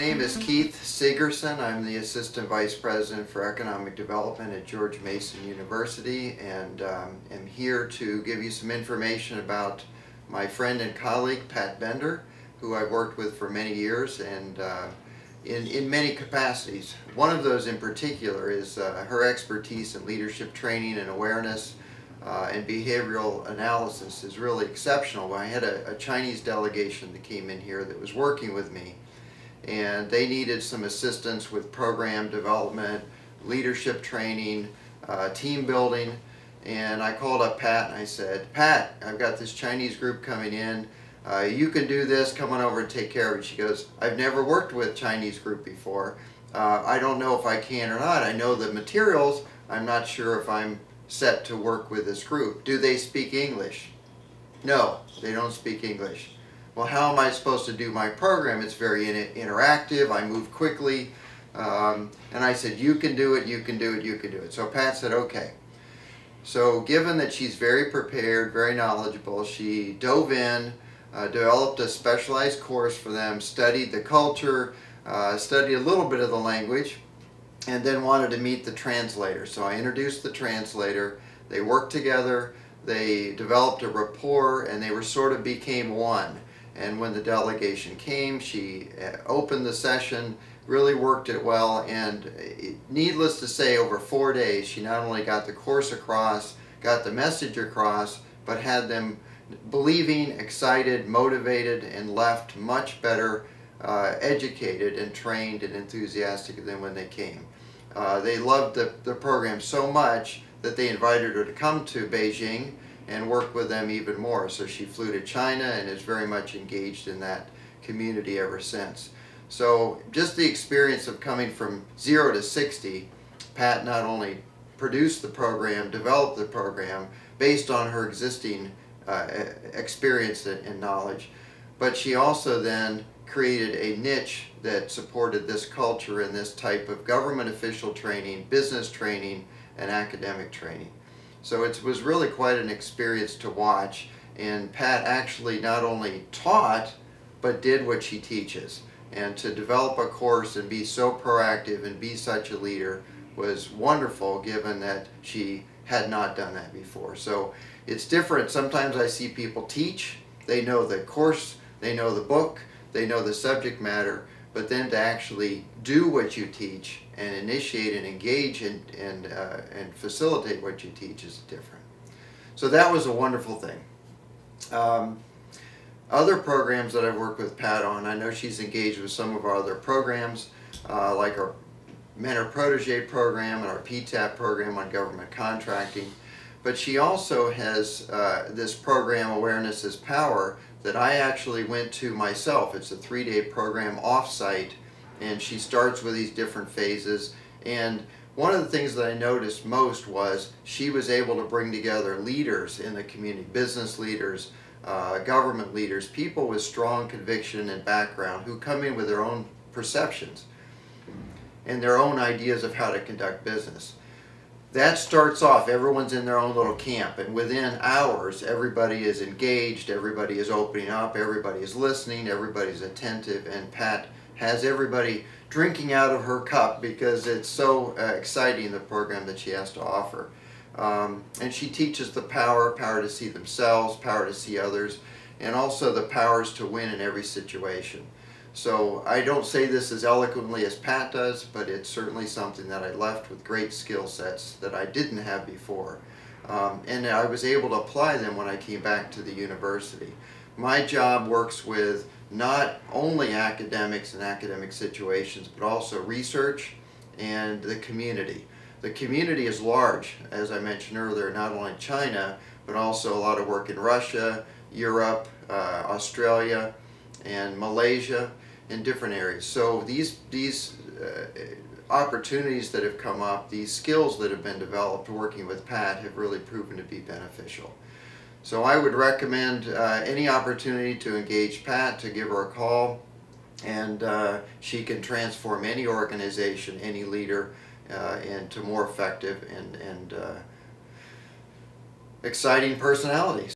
name is Keith Segerson. I'm the Assistant Vice President for Economic Development at George Mason University, and am here to give you some information about my friend and colleague Pat Bender, who I've worked with for many years and in many capacities. One of those in particular is her expertise in leadership training and awareness and behavioral analysis is really exceptional. I had a Chinese delegation that came in here that was working with me, and they needed some assistance with program development, leadership training, team building, and I called up Pat and I said, "Pat, I've got this Chinese group coming in. You can do this, come on over and take care of it." She goes, "I've never worked with Chinese group before. I don't know if I can or not. I know the materials. I'm not sure if I'm set to work with this group. Do they speak English?" "No, they don't speak English." "Well, how am I supposed to do my program? It's very interactive. I move quickly." And I said, "You can do it, you can do it, you can do it." So Pat said, "Okay." So given that she's very prepared, very knowledgeable, she dove in, developed a specialized course for them, studied the culture, studied a little bit of the language, and then wanted to meet the translator. So I introduced the translator. They worked together, they developed a rapport, and they were sort of became one. And when the delegation came, she opened the session, really worked it well, and needless to say, over 4 days, she not only got the course across, got the message across, but had them believing, excited, motivated, and left much better educated and trained and enthusiastic than when they came. They loved the program so much that they invited her to come to Beijing and work with them even more. So she flew to China and is very much engaged in that community ever since. So just the experience of coming from 0 to 60, Pat not only produced the program, developed the program based on her existing experience and knowledge, but she also then created a niche that supported this culture and this type of government official training, business training, and academic training. So it was really quite an experience to watch, and Pat actually not only taught, but did what she teaches. And to develop a course and be so proactive and be such a leader was wonderful, given that she had not done that before. So it's different. Sometimes I see people teach, they know the course, they know the book, they know the subject matter, but then to actually do what you teach and initiate and engage and facilitate what you teach is different. So that was a wonderful thing. Other programs that I've worked with Pat on, I know she's engaged with some of our other programs, like our Mentor Protege program and our PTAP program on government contracting. But she also has this program, Awareness is Power, that I actually went to myself. It's a 3-day program off-site, and she starts with these different phases. And one of the things that I noticed most was she was able to bring together leaders in the community, business leaders, government leaders, people with strong conviction and background who come in with their own perceptions and their own ideas of how to conduct business. That starts off, everyone's in their own little camp, and within hours everybody is engaged, everybody is opening up, everybody is listening, everybody's attentive, and Pat has everybody drinking out of her cup because it's so exciting, the program that she has to offer. And she teaches the power to see themselves, power to see others, and also the powers to win in every situation. So I don't say this as eloquently as Pat does, but it's certainly something that I left with great skill sets that I didn't have before. And I was able to apply them when I came back to the university. My job works with not only academics and academic situations, but also research and the community. The community is large, as I mentioned earlier, not only China, but also a lot of work in Russia, Europe, Australia, and Malaysia, in different areas. So these opportunities that have come up, these skills that have been developed working with Pat have really proven to be beneficial. So I would recommend any opportunity to engage Pat, to give her a call, and she can transform any organization, any leader, into more effective and exciting personalities.